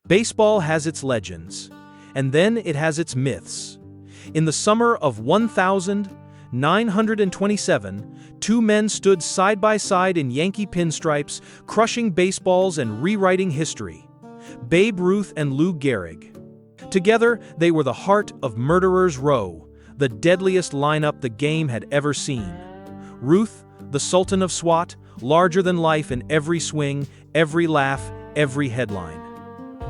Baseball has its legends, and then it has its myths. In the summer of 1927, two men stood side by side in Yankee pinstripes, crushing baseballs and rewriting history. Babe Ruth and Lou Gehrig. Together, they were the heart of Murderers Row, the deadliest lineup the game had ever seen. Ruth, the Sultan of SWAT, larger than life in every swing, every laugh, every headline.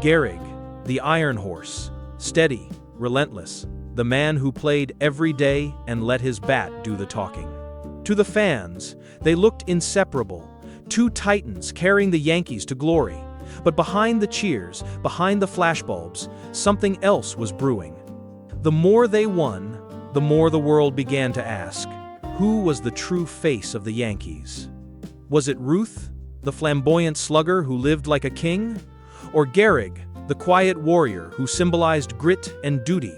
Gehrig, the Iron Horse, steady, relentless, the man who played every day and let his bat do the talking. To the fans, they looked inseparable, two titans carrying the Yankees to glory. But behind the cheers, behind the flashbulbs, something else was brewing. The more they won, the more the world began to ask, who was the true face of the Yankees? Was it Ruth, the flamboyant slugger who lived like a king? Or Gehrig, the quiet warrior who symbolized grit and duty?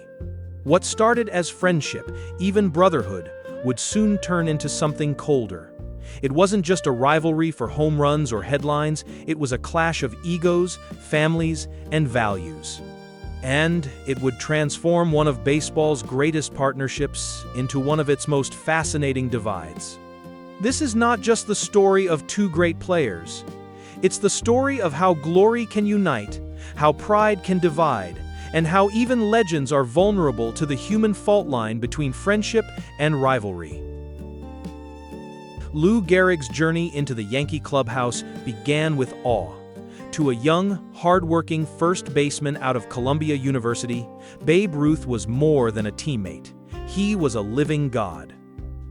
What started as friendship, even brotherhood, would soon turn into something colder. It wasn't just a rivalry for home runs or headlines, it was a clash of egos, families, and values. And it would transform one of baseball's greatest partnerships into one of its most fascinating divides. This is not just the story of two great players. It's the story of how glory can unite, how pride can divide, and how even legends are vulnerable to the human fault line between friendship and rivalry. Lou Gehrig's journey into the Yankee clubhouse began with awe. To a young, hard-working first baseman out of Columbia University, Babe Ruth was more than a teammate. He was a living god.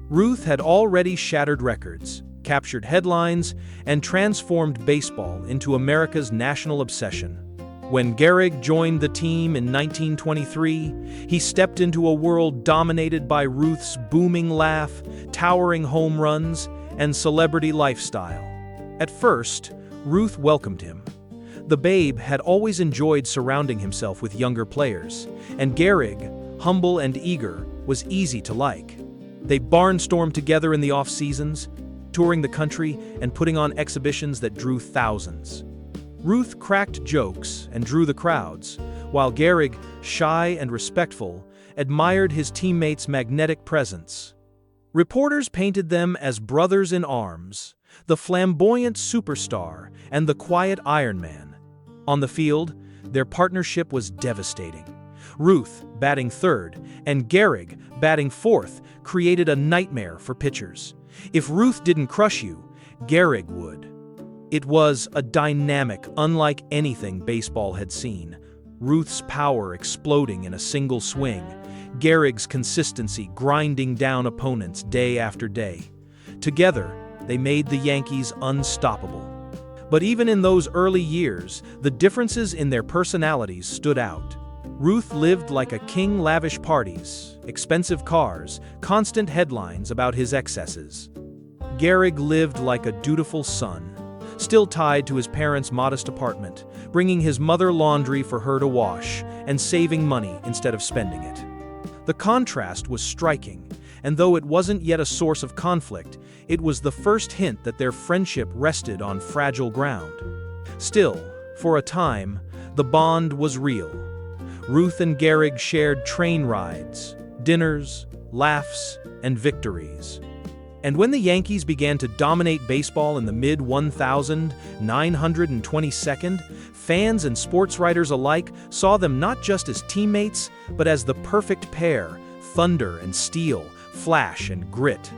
Ruth had already shattered records, captured headlines, and transformed baseball into America's national obsession. When Gehrig joined the team in 1923, he stepped into a world dominated by Ruth's booming laugh, towering home runs, and celebrity lifestyle. At first, Ruth welcomed him. The Babe had always enjoyed surrounding himself with younger players, and Gehrig, humble and eager, was easy to like. They barnstormed together in the off-seasons, touring the country and putting on exhibitions that drew thousands. Ruth cracked jokes and drew the crowds, while Gehrig, shy and respectful, admired his teammates' magnetic presence. Reporters painted them as brothers in arms, the flamboyant superstar and the quiet Iron Man. On the field, their partnership was devastating. Ruth, batting third, and Gehrig, batting fourth, created a nightmare for pitchers. If Ruth didn't crush you, Gehrig would. It was a dynamic unlike anything baseball had seen. Ruth's power exploding in a single swing, Gehrig's consistency grinding down opponents day after day. Together, they made the Yankees unstoppable. But even in those early years, the differences in their personalities stood out. Ruth lived like a king, lavish parties, expensive cars, constant headlines about his excesses. Gehrig lived like a dutiful son, still tied to his parents' modest apartment, bringing his mother laundry for her to wash, and saving money instead of spending it. The contrast was striking, and though it wasn't yet a source of conflict, it was the first hint that their friendship rested on fragile ground. Still, for a time, the bond was real. Ruth and Gehrig shared train rides, dinners, laughs, and victories. And when the Yankees began to dominate baseball in the mid-1922, fans and sports writers alike saw them not just as teammates, but as the perfect pair, thunder and steel, flash and grit.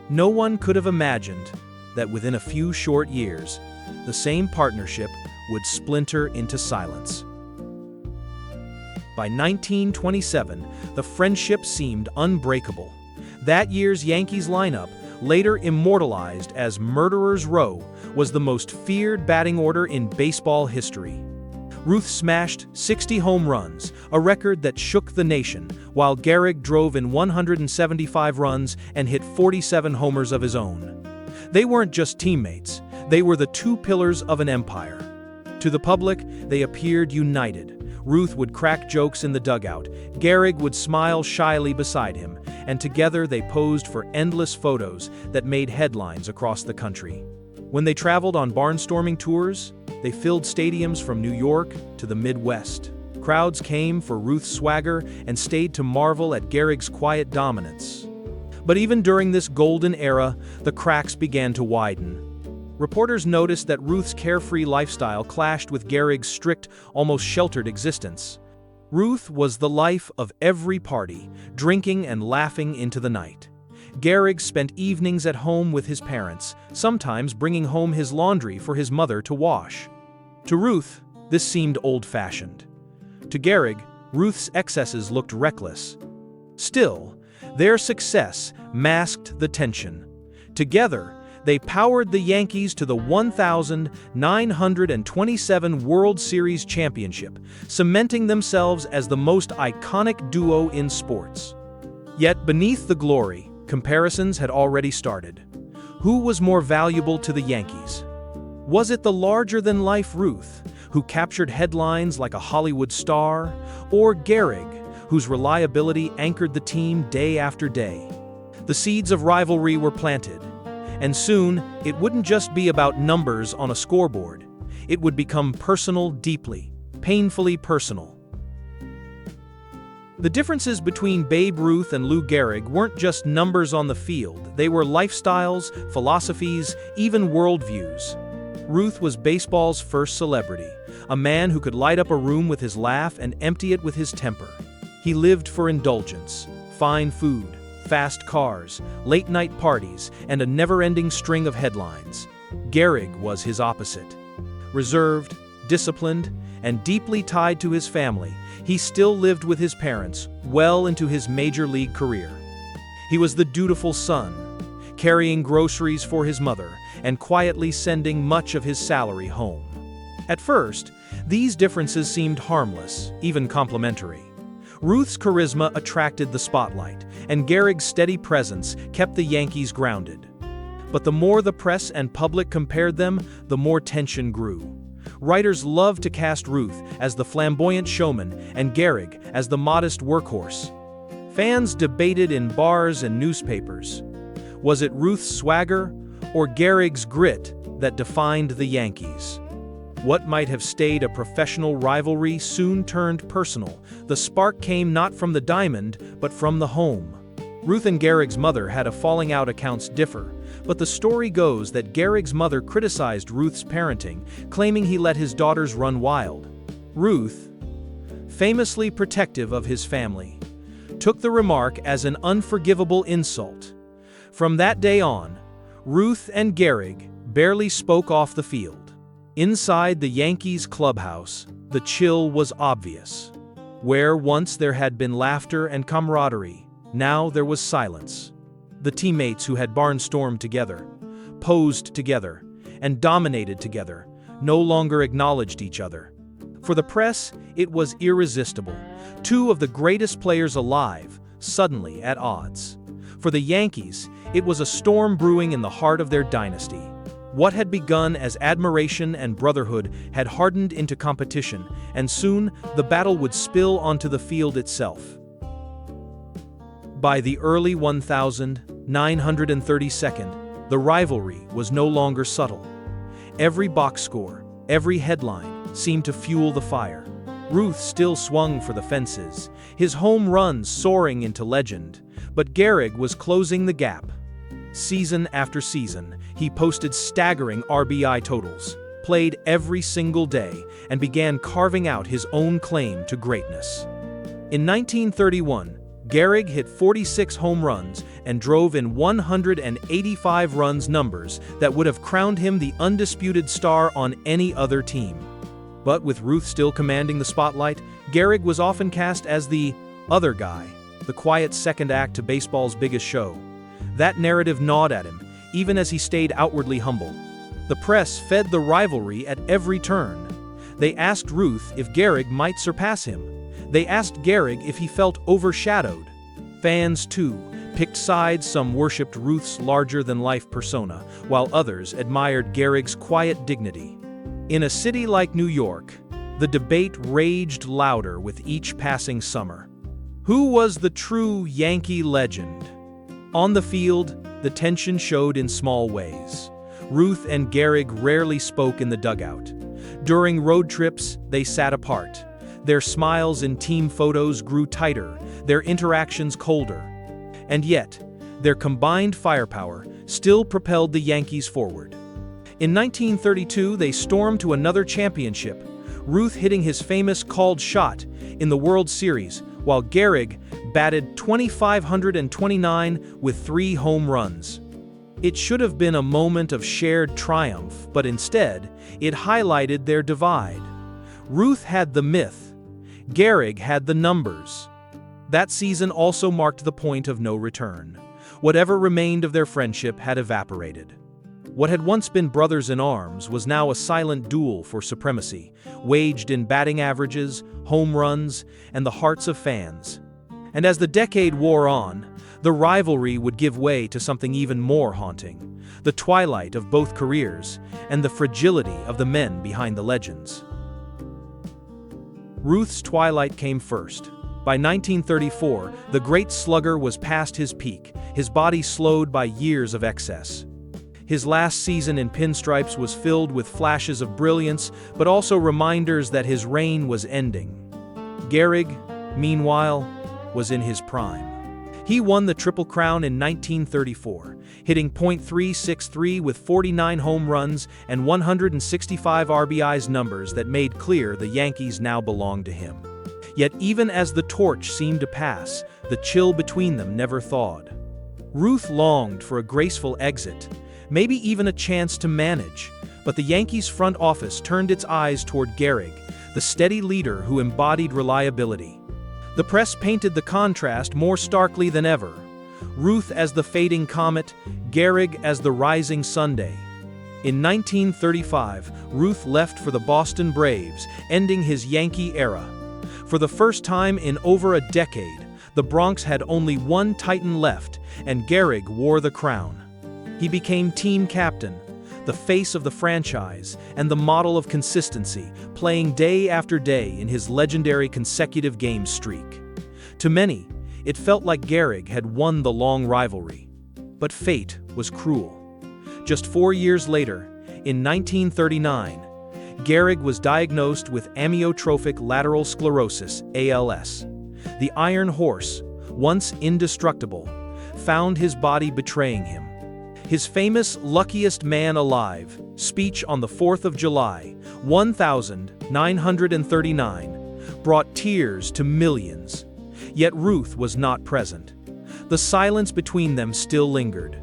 No one could have imagined that within a few short years, the same partnership would splinter into silence. By 1927, the friendship seemed unbreakable. That year's Yankees lineup, later immortalized as Murderers Row, was the most feared batting order in baseball history. Ruth smashed 60 home runs, a record that shook the nation, while Gehrig drove in 175 runs and hit 47 homers of his own. They weren't just teammates, they were the two pillars of an empire. To the public, they appeared united. Ruth would crack jokes in the dugout, Gehrig would smile shyly beside him, and together they posed for endless photos that made headlines across the country. When they traveled on barnstorming tours, They filled stadiums from New York to the Midwest. Crowds came for Ruth's swagger and stayed to marvel at Gehrig's quiet dominance. But even during this golden era, the cracks began to widen. Reporters noticed that Ruth's carefree lifestyle clashed with Gehrig's strict, almost sheltered existence. Ruth was the life of every party, drinking and laughing into the night. Gehrig spent evenings at home with his parents, sometimes bringing home his laundry for his mother to wash. To Ruth, this seemed old-fashioned. To Gehrig, Ruth's excesses looked reckless. Still, their success masked the tension. Together, they powered the Yankees to the 1,927 World Series championship, cementing themselves as the most iconic duo in sports. Yet beneath the glory, comparisons had already started. Who was more valuable to the Yankees? Was it the larger-than-life Ruth, who captured headlines like a Hollywood star, or Gehrig, whose reliability anchored the team day after day? The seeds of rivalry were planted, and soon it wouldn't just be about numbers on a scoreboard. It would become personal, deeply, painfully personal. The differences between Babe Ruth and Lou Gehrig weren't just numbers on the field, they were lifestyles, philosophies, even worldviews. Ruth was baseball's first celebrity, a man who could light up a room with his laugh and empty it with his temper. He lived for indulgence, fine food, fast cars, late-night parties, and a never-ending string of headlines. Gehrig was his opposite. Reserved, disciplined, and deeply tied to his family, he still lived with his parents well into his major league career. He was the dutiful son, carrying groceries for his mother and quietly sending much of his salary home. At first, these differences seemed harmless, even complimentary. Ruth's charisma attracted the spotlight, and Gehrig's steady presence kept the Yankees grounded. But the more the press and public compared them, the more tension grew. Writers loved to cast Ruth as the flamboyant showman and Gehrig as the modest workhorse. Fans debated in bars and newspapers. Was it Ruth's swagger or Gehrig's grit that defined the Yankees? What might have stayed a professional rivalry soon turned personal. The spark came not from the diamond, but from the home. Ruth and Gehrig's mother had a falling out. Accounts differ, but the story goes that Gehrig's mother criticized Ruth's parenting, claiming he let his daughters run wild. Ruth, famously protective of his family, took the remark as an unforgivable insult. From that day on, Ruth and Gehrig barely spoke off the field. Inside the Yankees clubhouse, the chill was obvious. Where once there had been laughter and camaraderie, now there was silence. The teammates who had barnstormed together, posed together, and dominated together no longer acknowledged each other. For the press, it was irresistible. Two of the greatest players alive, suddenly at odds. For the Yankees, it was a storm brewing in the heart of their dynasty. What had begun as admiration and brotherhood had hardened into competition, and soon the battle would spill onto the field itself. By the early 1932nd, the rivalry was no longer subtle. Every box score, every headline seemed to fuel the fire. Ruth still swung for the fences, his home runs soaring into legend, but Gehrig was closing the gap. Season after season, he posted staggering RBI totals, played every single day, and began carving out his own claim to greatness. In 1931, Gehrig hit 46 home runs and drove in 185 runs, numbers that would have crowned him the undisputed star on any other team. But with Ruth still commanding the spotlight, Gehrig was often cast as the other guy, the quiet second act to baseball's biggest show. That narrative gnawed at him, even as he stayed outwardly humble. The press fed the rivalry at every turn. They asked Ruth if Gehrig might surpass him. They asked Gehrig if he felt overshadowed. Fans, too, picked sides. Some worshipped Ruth's larger-than-life persona, while others admired Gehrig's quiet dignity. In a city like New York, the debate raged louder with each passing summer. Who was the true Yankee legend? On the field, the tension showed in small ways. Ruth and Gehrig rarely spoke in the dugout. During road trips, they sat apart. Their smiles in team photos grew tighter, their interactions colder. And yet, their combined firepower still propelled the Yankees forward. In 1932, they stormed to another championship, Ruth hitting his famous called shot in the World Series, while Gehrig batted .229 with 3 home runs. It should have been a moment of shared triumph, but instead, it highlighted their divide. Ruth had the myth. Gehrig had the numbers. That season also marked the point of no return. Whatever remained of their friendship had evaporated. What had once been brothers in arms was now a silent duel for supremacy, waged in batting averages, home runs, and the hearts of fans. And as the decade wore on, the rivalry would give way to something even more haunting, the twilight of both careers and the fragility of the men behind the legends. Ruth's twilight came first. By 1934, the great slugger was past his peak, his body slowed by years of excess. His last season in pinstripes was filled with flashes of brilliance, but also reminders that his reign was ending. Gehrig, meanwhile, was in his prime. He won the Triple Crown in 1934, hitting .363 with 49 home runs and 165 RBIs, numbers that made clear the Yankees now belonged to him. Yet even as the torch seemed to pass, the chill between them never thawed. Ruth longed for a graceful exit, maybe even a chance to manage, but the Yankees' front office turned its eyes toward Gehrig, the steady leader who embodied reliability. The press painted the contrast more starkly than ever. Ruth as the fading comet, Gehrig as the rising Sunday. In 1935, Ruth left for the Boston Braves, ending his Yankee era. For the first time in over a decade, the Bronx had only one Titan left, and Gehrig wore the crown. He became team captain, the face of the franchise, and the model of consistency, playing day after day in his legendary consecutive game streak. To many, it felt like Gehrig had won the long rivalry. But fate was cruel. Just 4 years later, in 1939, Gehrig was diagnosed with amyotrophic lateral sclerosis, ALS. The Iron Horse, once indestructible, found his body betraying him. His famous Luckiest Man Alive speech on the 4th of July, 1939, brought tears to millions. Yet Ruth was not present. The silence between them still lingered.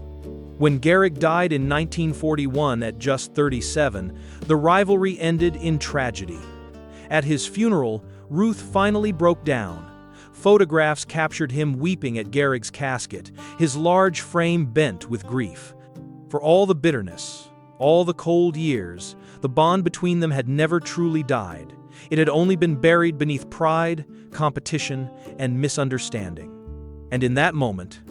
When Gehrig died in 1941 at just 37, the rivalry ended in tragedy. At his funeral, Ruth finally broke down. Photographs captured him weeping at Gehrig's casket, his large frame bent with grief. For all the bitterness, all the cold years, the bond between them had never truly died. It had only been buried beneath pride, competition, and misunderstanding. And in that moment,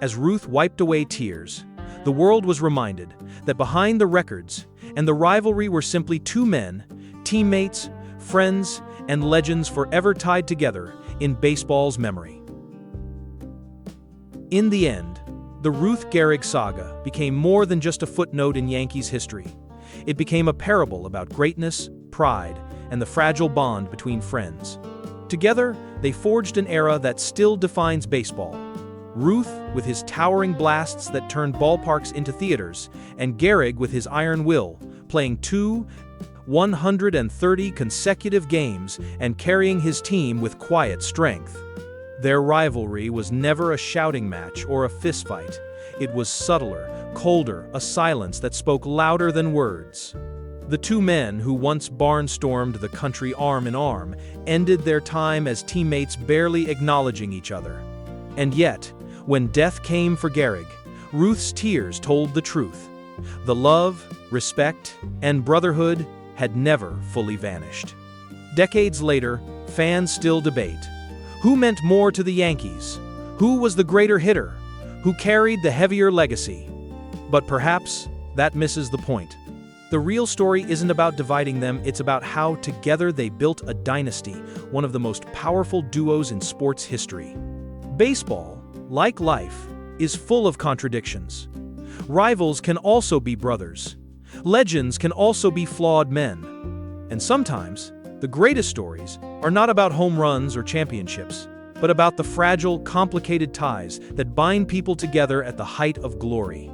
as Ruth wiped away tears, the world was reminded that behind the records and the rivalry were simply two men, teammates, friends, and legends forever tied together in baseball's memory. In the end, the Ruth Gehrig saga became more than just a footnote in Yankees history. It became a parable about greatness, pride, and the fragile bond between friends. Together, they forged an era that still defines baseball. Ruth with his towering blasts that turned ballparks into theaters, and Gehrig with his iron will, playing 130 consecutive games and carrying his team with quiet strength. Their rivalry was never a shouting match or a fistfight. It was subtler, colder, a silence that spoke louder than words. The two men who once barnstormed the country arm in arm ended their time as teammates, barely acknowledging each other. And yet, when death came for Gehrig, Ruth's tears told the truth. The love, respect, and brotherhood had never fully vanished. Decades later, fans still debate. Who meant more to the Yankees? Who was the greater hitter? Who carried the heavier legacy? But perhaps that misses the point. The real story isn't about dividing them, it's about how together they built a dynasty, one of the most powerful duos in sports history. Baseball, like life, is full of contradictions. Rivals can also be brothers. Legends can also be flawed men. And sometimes, the greatest stories are not about home runs or championships, but about the fragile, complicated ties that bind people together at the height of glory.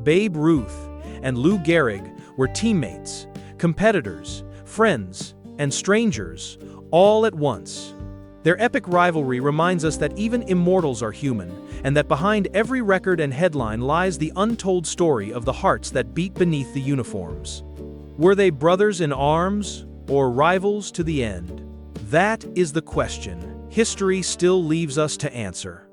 Babe Ruth and Lou Gehrig were teammates, competitors, friends, and strangers, all at once. Their epic rivalry reminds us that even immortals are human, and that behind every record and headline lies the untold story of the hearts that beat beneath the uniforms. Were they brothers in arms, or rivals to the end? That is the question history still leaves us to answer.